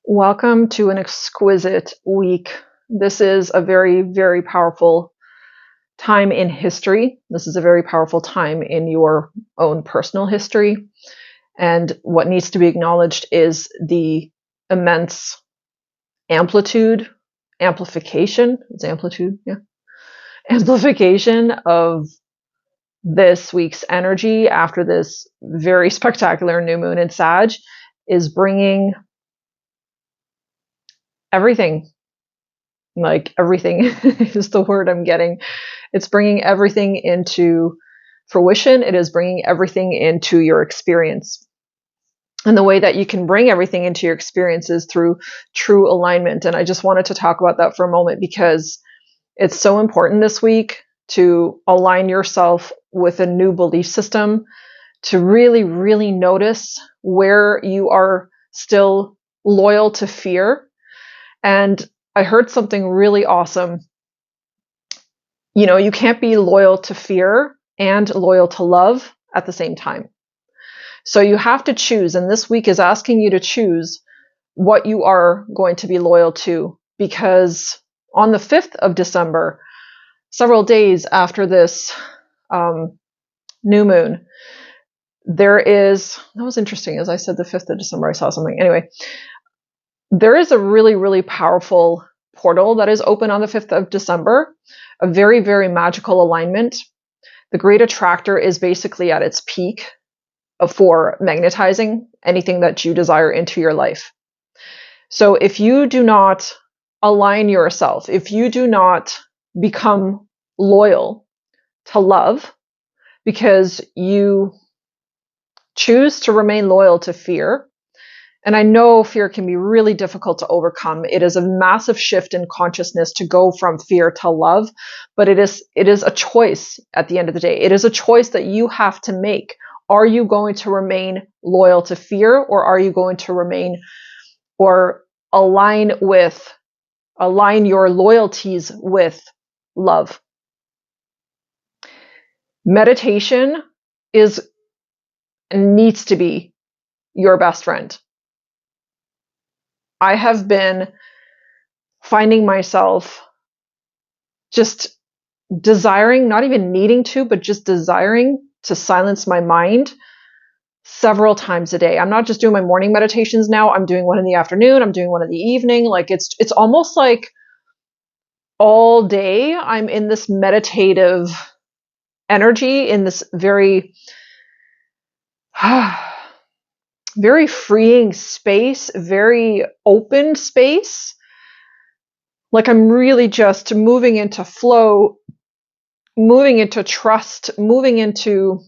Welcome to an exquisite week. This is a very, very powerful time in history. This is a very powerful time in your own personal history. And what needs to be acknowledged is the immense amplification of this week's energy after this very spectacular new moon in Sag is bringing everything. Like everything is the word I'm getting. It's bringing everything into fruition. It is bringing everything into your experience. And the way that you can bring everything into your experience is through true alignment. And I just wanted to talk about that for a moment because it's so important this week to align yourself with a new belief system, to really, really notice where you are still loyal to fear. And I heard something really awesome. You can't be loyal to fear and loyal to love at the same time. So you have to choose, and this week is asking you to choose what you are going to be loyal to, because on the 5th of December, several days after this new moon, that was interesting. As I said, the 5th of December, I saw something. Anyway, there is a really, really powerful portal that is open on the 5th of December, a very, very magical alignment. The Great Attractor is basically at its peak for magnetizing anything that you desire into your life. So if you do not align yourself, if you do not become loyal to love because you choose to remain loyal to fear, and I know fear can be really difficult to overcome. It is a massive shift in consciousness to go from fear to love, but it is a choice at the end of the day. It is a choice that you have to make. Are you going to remain loyal to fear, or are you going to remain or align your loyalties with love? Meditation is and needs to be your best friend. I have been finding myself just desiring, not even needing to, but just desiring to silence my mind several times a day. I'm not just doing my morning meditations now. I'm doing one in the afternoon. I'm doing one in the evening. Like it's almost like all day I'm in this meditative energy, in this very very freeing space, very open space. Like I'm really just moving into flow, moving into trust, moving into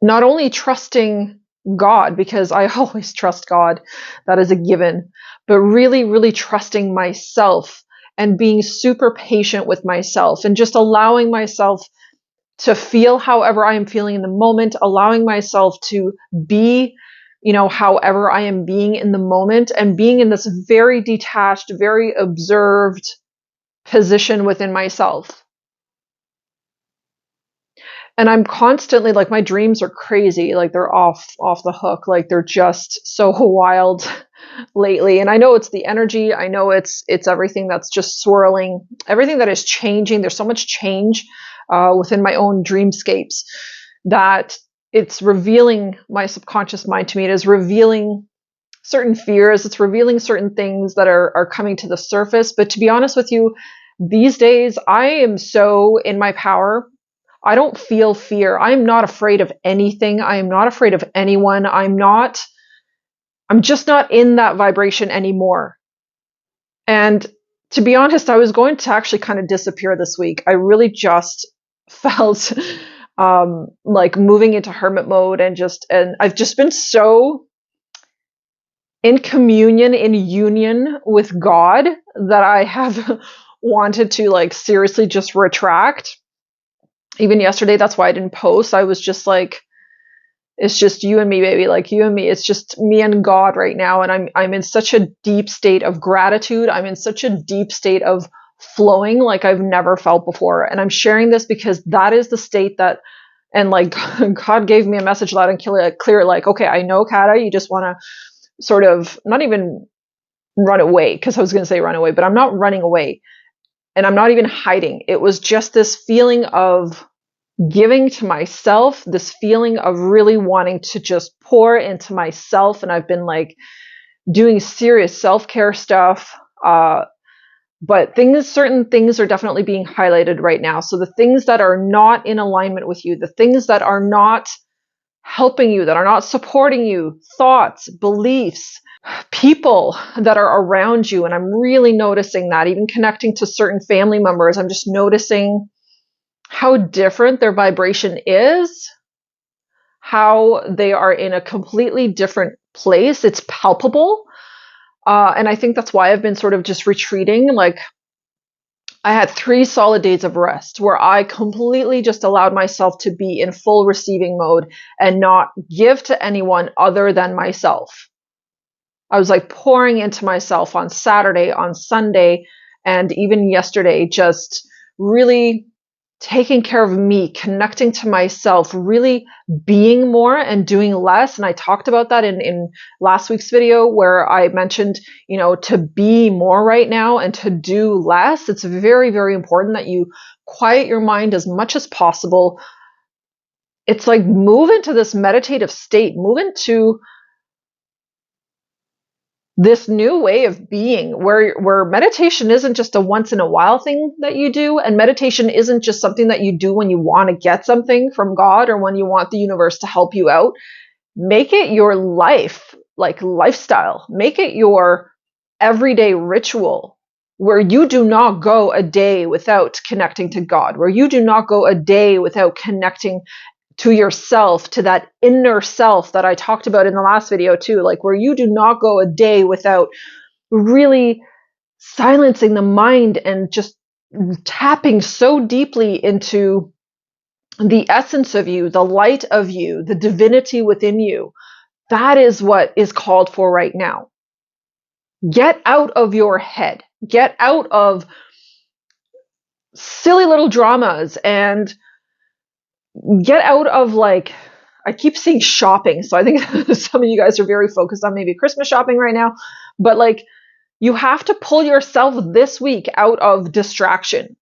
not only trusting God, because I always trust God, that is a given, but really, really trusting myself and being super patient with myself and just allowing myself to feel however I am feeling in the moment, allowing myself to be, however I am being in the moment, and being in this very detached, very observed position within myself. And I'm constantly, like, my dreams are crazy. Like, they're off the hook. Like, they're just so wild lately. And I know it's the energy. I know it's everything that's just swirling, everything that is changing. There's so much change within my own dreamscapes that it's revealing my subconscious mind to me. It is revealing certain fears. It's revealing certain things that are coming to the surface. But to be honest with you, these days I am so in my power. I don't feel fear. I'm not afraid of anything. I am not afraid of anyone. I'm just not in that vibration anymore. And to be honest, I was going to actually kind of disappear this week. I really just felt like moving into hermit mode, and I've just been so in communion, in union with God, that I have wanted to like seriously just retract. Even yesterday, that's why I didn't post. I was just like, it's just you and me, baby. Like you and me. It's just me and God right now. And I'm in such a deep state of gratitude. I'm in such a deep state of flowing like I've never felt before. And I'm sharing this because that is the state that, and like God gave me a message loud and clear, like, okay, I know, Kata, you just want to sort of not even run away, because I was going to say run away, but I'm not running away and I'm not even hiding. It was just this feeling of giving to myself, this feeling of really wanting to just pour into myself. And I've been like doing serious self-care stuff. But certain things are definitely being highlighted right now. So the things that are not in alignment with you, the things that are not helping you, that are not supporting you, thoughts, beliefs, people that are around you. And I'm really noticing that, even connecting to certain family members, I'm just noticing how different their vibration is, how they are in a completely different place. It's palpable. And I think that's why I've been sort of just retreating. Like, I had 3 solid days of rest where I completely just allowed myself to be in full receiving mode and not give to anyone other than myself. I was like pouring into myself on Saturday, on Sunday, and even yesterday, just really taking care of me, connecting to myself, really being more and doing less. And I talked about that in last week's video, where I mentioned, to be more right now and to do less. It's very, very important that you quiet your mind as much as possible. It's like move into this meditative state, move into this new way of being, where meditation isn't just a once in a while thing that you do, and meditation isn't just something that you do when you want to get something from God or when you want the universe to help you out. Make it your life, like lifestyle. Make it your everyday ritual, where you do not go a day without connecting to God, where you do not go a day without connecting to yourself, to that inner self that I talked about in the last video too, like where you do not go a day without really silencing the mind and just tapping so deeply into the essence of you, the light of you, the divinity within you. That is what is called for right now. Get out of your head. Get out of silly little dramas and get out of, like, I keep saying shopping, so I think some of you guys are very focused on maybe Christmas shopping right now, but like, you have to pull yourself this week out of distraction.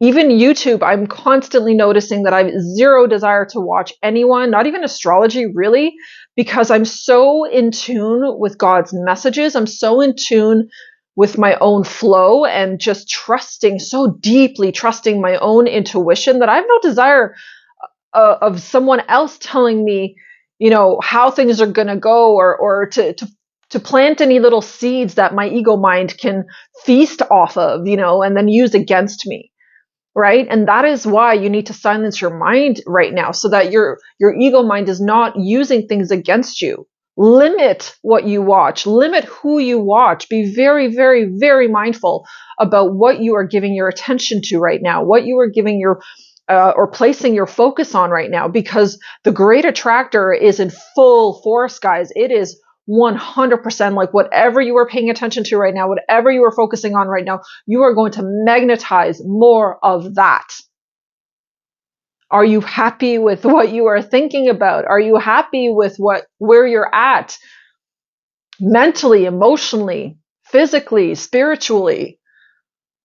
Even YouTube, I'm constantly noticing that I have zero desire to watch anyone, not even astrology really, because I'm so in tune with God's messages. I'm so in tune with my own flow and just so deeply trusting my own intuition, that I have no desire of someone else telling me, how things are going to go, or to plant any little seeds that my ego mind can feast off of, and then use against me. Right? And that is why you need to silence your mind right now, so that your ego mind is not using things against you. Limit what you watch, limit who you watch. Be very, very, very mindful about what you are giving your attention to right now, what you are giving or placing your focus on right now, because the great attractor is in full force, guys. It is 100% like whatever you are paying attention to right now, whatever you are focusing on right now, you are going to magnetize more of that. Are you happy with what you are thinking about? Are you happy with where you're at mentally, emotionally, physically, spiritually?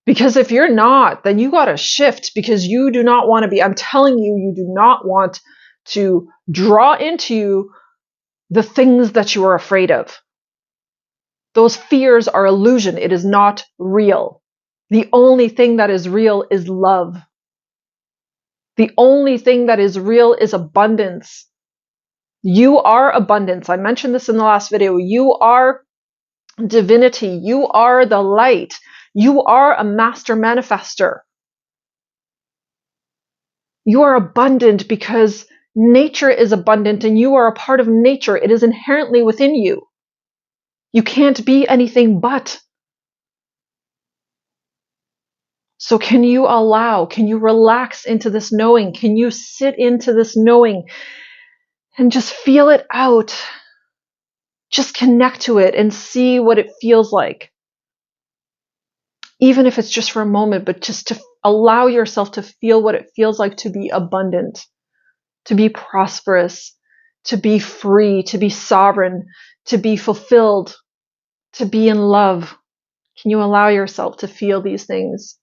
Because if you're not, then you got to shift, because you do not want to be, I'm telling you, you do not want to draw into you the things that you are afraid of. Those fears are illusion. It is not real. The only thing that is real is love. The only thing that is real is abundance. You are abundance. I mentioned this in the last video. You are divinity. You are the light. You are a master manifester. You are abundant because nature is abundant and you are a part of nature. It is inherently within you. You can't be anything but. So can you relax into this knowing? Can you sit into this knowing and just feel it out? Just connect to it and see what it feels like. Even if it's just for a moment, but just to allow yourself to feel what it feels like to be abundant, to be prosperous, to be free, to be sovereign, to be fulfilled, to be in love? Can you allow yourself to feel these things?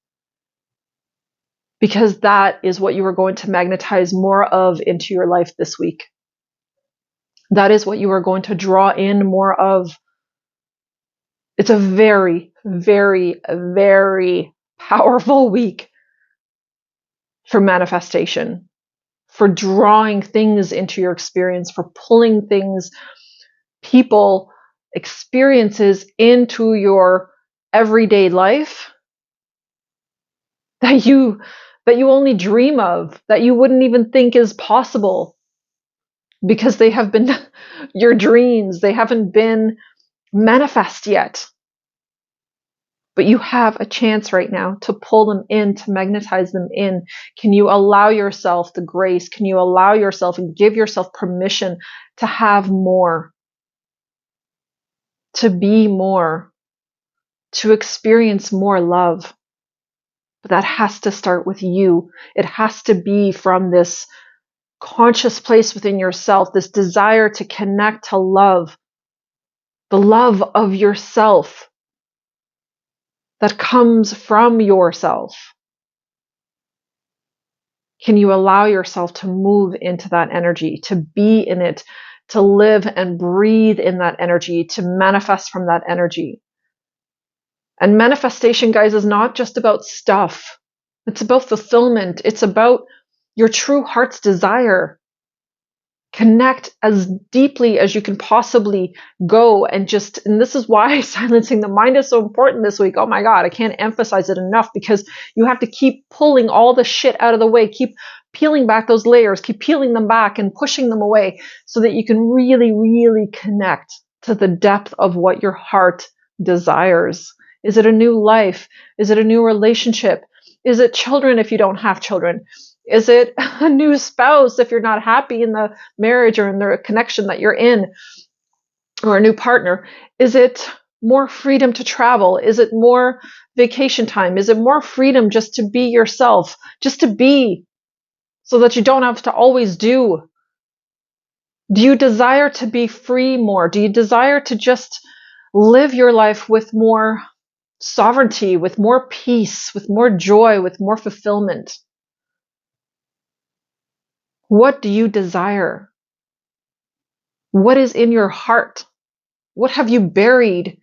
Because that is what you are going to magnetize more of into your life this week. That is what you are going to draw in more of. It's a very, very, very powerful week for manifestation, for drawing things into your experience, for pulling things, people, experiences into your everyday life that you only dream of, that you wouldn't even think is possible, because they have been your dreams. They haven't been manifest yet. But you have a chance right now to pull them in, to magnetize them in. Can you allow yourself the grace? Can you allow yourself and give yourself permission to have more, to be more, to experience more love? But that has to start with you. It has to be from this conscious place within yourself, this desire to connect to love, the love of yourself that comes from yourself. Can you allow yourself to move into that energy, to be in it, to live and breathe in that energy, to manifest from that energy? And manifestation, guys, is not just about stuff. It's about fulfillment. It's about your true heart's desire. Connect as deeply as you can possibly go, and this is why silencing the mind is so important this week. Oh my God, I can't emphasize it enough, because you have to keep pulling all the shit out of the way, keep peeling back those layers, keep peeling them back and pushing them away, so that you can really, really connect to the depth of what your heart desires. Is it a new life? Is it a new relationship? Is it children if you don't have children? Is it a new spouse if you're not happy in the marriage or in the connection that you're in, or a new partner? Is it more freedom to travel? Is it more vacation time? Is it more freedom just to be yourself, just to be, so that you don't have to always do? Do you desire to be free more? Do you desire to just live your life with more sovereignty, with more peace, with more joy, with more fulfillment? What do you desire? What is in your heart? What have you buried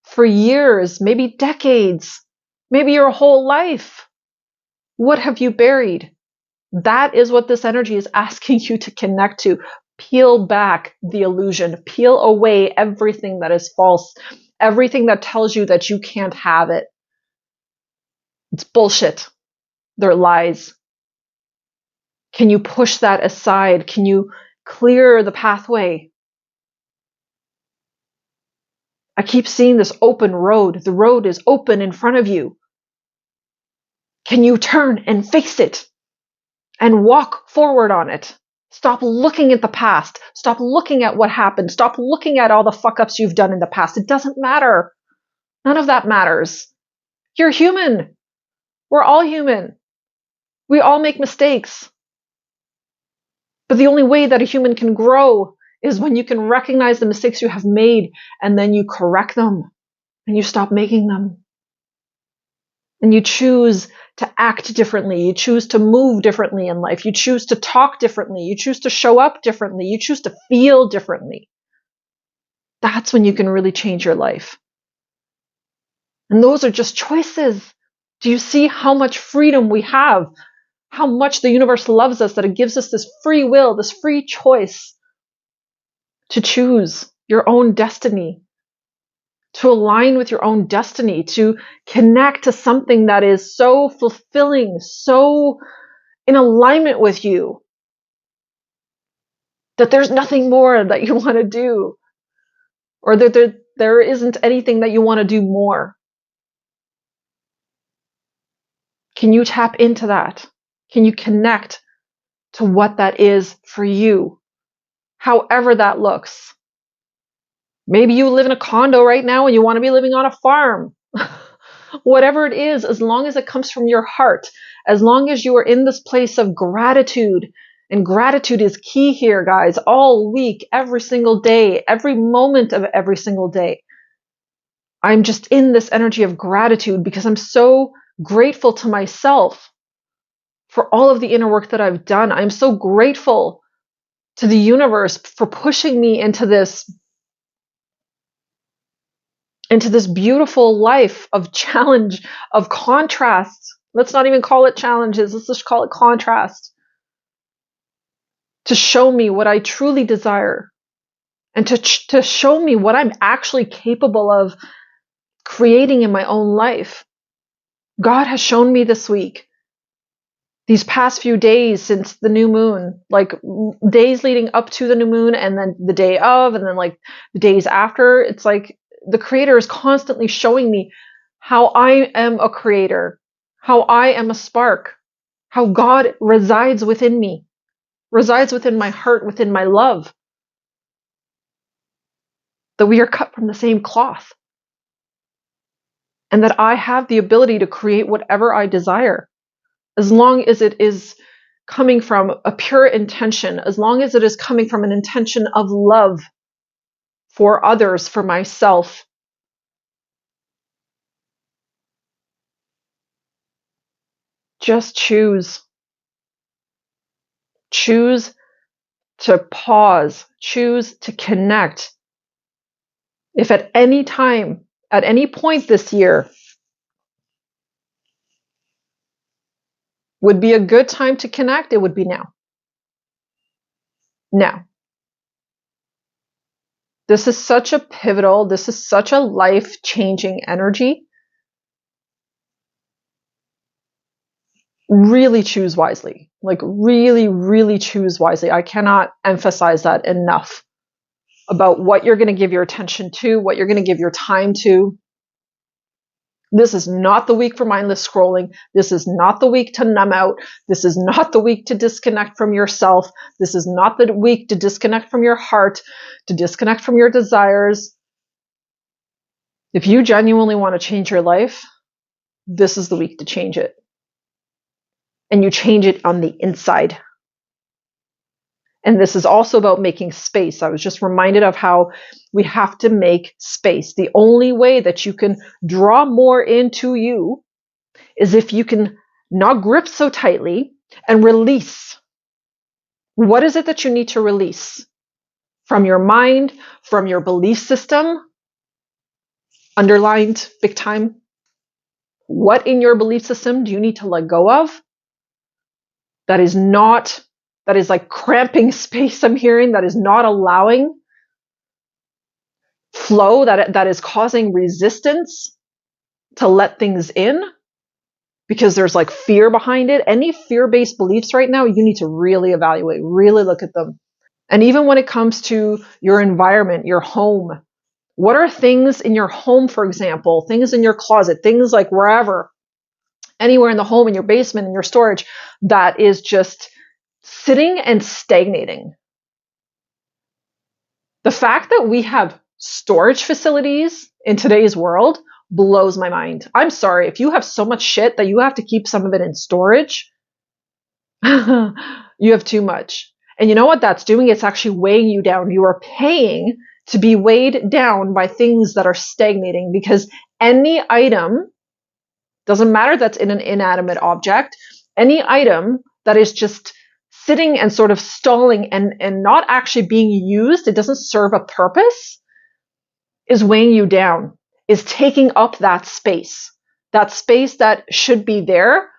for years, maybe decades, maybe your whole life? What have you buried? That is what this energy is asking you to connect to. Peel back the illusion. Peel away everything that is false, everything that tells you that you can't have it. It's bullshit. They're lies. Can you push that aside? Can you clear the pathway? I keep seeing this open road. The road is open in front of you. Can you turn and face it and walk forward on it? Stop looking at the past. Stop looking at what happened. Stop looking at all the fuck ups you've done in the past. It doesn't matter. None of that matters. You're human. We're all human. We all make mistakes. But the only way that a human can grow is when you can recognize the mistakes you have made, and then you correct them and you stop making them. And you choose to act differently. You choose to move differently in life. You choose to talk differently. You choose to show up differently. You choose to feel differently. That's when you can really change your life. And those are just choices. Do you see how much freedom we have? How much the universe loves us, that it gives us this free will, this free choice to choose your own destiny, to align with your own destiny, to connect to something that is so fulfilling, so in alignment with you, that there's nothing more that you want to do, or that there isn't anything that you want to do more. Can you tap into that? Can you connect to what that is for you? However that looks. Maybe you live in a condo right now and you want to be living on a farm. Whatever it is, as long as it comes from your heart, as long as you are in this place of gratitude And gratitude is key here, guys, all week, every single day, every moment of every single day. I'm just in this energy of gratitude because I'm so grateful to myself for all of the inner work that I've done. I'm so grateful to the universe for pushing me into this beautiful life of challenge, of contrast. Let's not even call it challenges. Let's just call it contrast. To show me what I truly desire and to show me what I'm actually capable of creating in my own life. God has shown me this week, these past few days since the new moon, like days leading up to the new moon and then the day of, and then like the days after. It's like the creator is constantly showing me how I am a creator, how I am a spark, how God resides within me, resides within my heart, within my love, that we are cut from the same cloth, and that I have the ability to create whatever I desire, as long as it is coming from a pure intention, as long as it is coming from an intention of love for others, for myself. Just choose. Choose to pause. Choose to connect. If at any time, at any point this year, would be a good time to connect, it would be now. Now. This is such a pivotal, this is such a life-changing energy. Really choose wisely. Like really, really choose wisely. I cannot emphasize that enough about what you're going to give your attention to, what you're going to give your time to. This is not the week for mindless scrolling. This is not the week to numb out. This is not the week to disconnect from yourself. This is not the week to disconnect from your heart, to disconnect from your desires. If you genuinely want to change your life, this is the week to change it. And you change it on the inside. And this is also about making space. I was just reminded of how we have to make space. The only way that you can draw more into you is if you can not grip so tightly and release. What is it that you need to release? From your mind, from your belief system, underlined big time. What in your belief system do you need to let go of? That is like cramping space, I'm hearing, that is not allowing flow, that is causing resistance to let things in because there's like fear behind it. Any fear-based beliefs right now, you need to really evaluate, really look at them. And even when it comes to your environment, your home, what are things in your home, for example, things in your closet, things like wherever, anywhere in the home, in your basement, in your storage, that is just sitting and stagnating. The fact that we have storage facilities in today's world blows my mind. I'm sorry, if you have so much shit that you have to keep some of it in storage, you have too much. And you know what that's doing? It's actually weighing you down. You are paying to be weighed down by things that are stagnating, because any item, doesn't matter that's in an inanimate object, any item that is just sitting and sort of stalling and not actually being used, it doesn't serve a purpose, is weighing you down, is taking up that space that should be there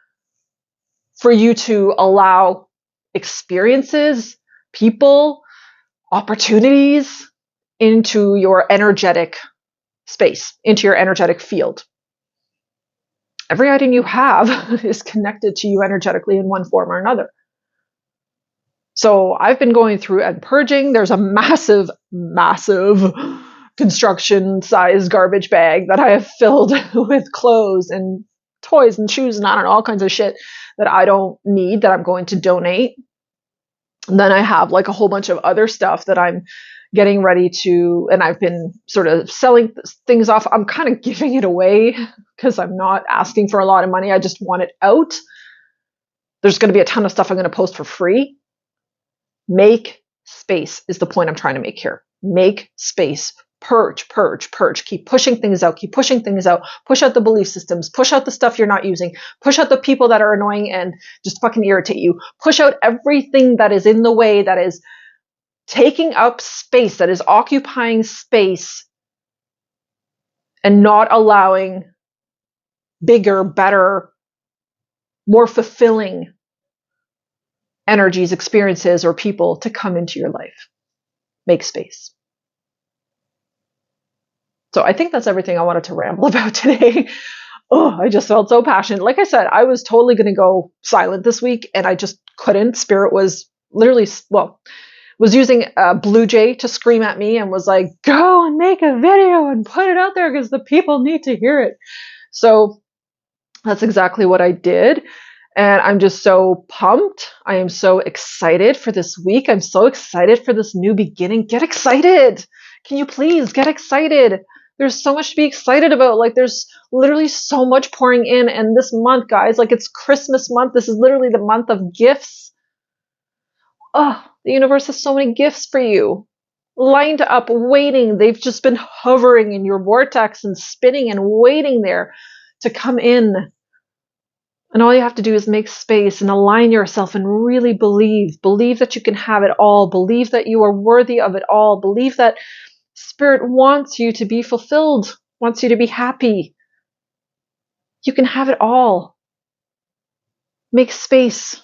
for you to allow experiences, people, opportunities into your energetic space, into your energetic field. Every item you have is connected to you energetically in one form or another. So I've been going through and purging. There's a massive, massive construction size garbage bag that I have filled with clothes and toys and shoes and I don't know, all kinds of shit that I don't need, that I'm going to donate. And then I have like a whole bunch of other stuff that I'm getting ready to, and I've been sort of selling things off. I'm kind of giving it away because I'm not asking for a lot of money. I just want it out. There's going to be a ton of stuff I'm going to post for free. Make space is the point I'm trying to make here. Make space. Purge, purge, purge. Keep pushing things out. Keep pushing things out. Push out the belief systems. Push out the stuff you're not using. Push out the people that are annoying and just fucking irritate you. Push out everything that is in the way, that is taking up space, that is occupying space and not allowing bigger, better, more fulfilling energies, experiences, or people to come into your life. Make space. So I think that's everything I wanted to ramble about today. Oh, I just felt so passionate. Like I said, I was totally going to go silent this week and I just couldn't. Spirit was literally, was using a Blue Jay to scream at me and was like, go and make a video and put it out there because the people need to hear it. So that's exactly what I did. And I'm just so pumped. I am so excited for this week. I'm so excited for this new beginning. Get excited. Can you please get excited? There's so much to be excited about. Like, there's literally so much pouring in. And this month, guys, like, it's Christmas month. This is literally the month of gifts. Oh, the universe has so many gifts for you. Lined up, waiting. They've just been hovering in your vortex and spinning and waiting there to come in. And all you have to do is make space and align yourself and really believe that you can have it all. Believe that you are worthy of it all. Believe that Spirit wants you to be fulfilled, wants you to be happy. You can have it all. Make space.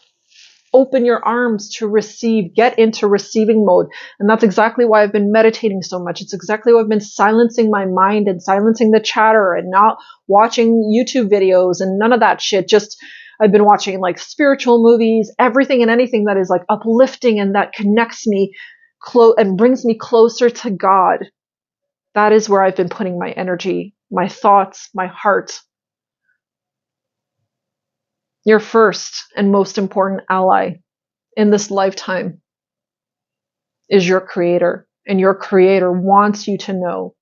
Open your arms to receive. Get into receiving mode. And that's exactly why I've been meditating so much. It's exactly why I've been silencing my mind and silencing the chatter and not watching YouTube videos and none of that shit. Just I've been watching like spiritual movies, everything and anything that is like uplifting and that connects me and brings me closer to God. That is where I've been putting my energy, my thoughts, my heart. Your first and most important ally in this lifetime is your Creator. And your Creator wants you to know,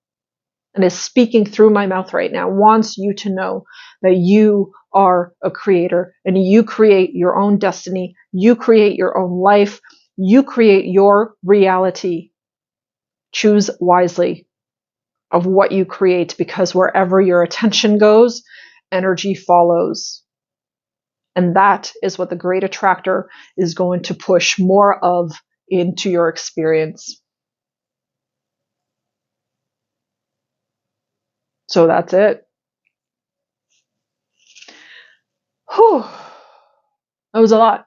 and is speaking through my mouth right now, wants you to know that you are a creator and you create your own destiny. You create your own life. You create your reality. Choose wisely of what you create, because wherever your attention goes, energy follows. And that is what the great attractor is going to push more of into your experience. So that's it. Whew. That was a lot.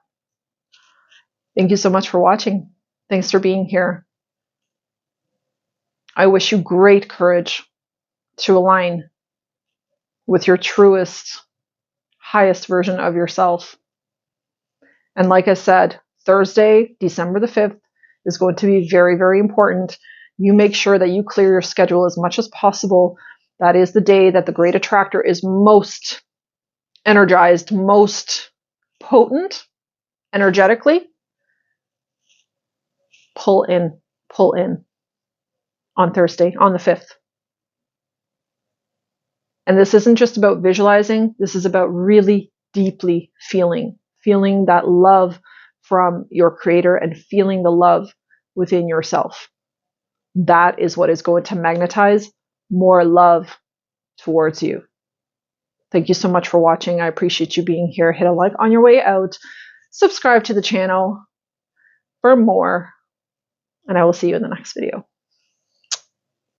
Thank you so much for watching. Thanks for being here. I wish you great courage to align with your truest, highest version of yourself. And like I said, Thursday, December the 5th is going to be very, very important. You make sure that you clear your schedule as much as possible. That is the day that the great attractor is most energized, most potent energetically. Pull in on Thursday, on the 5th. And this isn't just about visualizing. This is about really deeply feeling that love from your Creator and feeling the love within yourself. That is what is going to magnetize more love towards you. Thank you so much for watching. I appreciate you being here. Hit a like on your way out. Subscribe to the channel for more. And I will see you in the next video.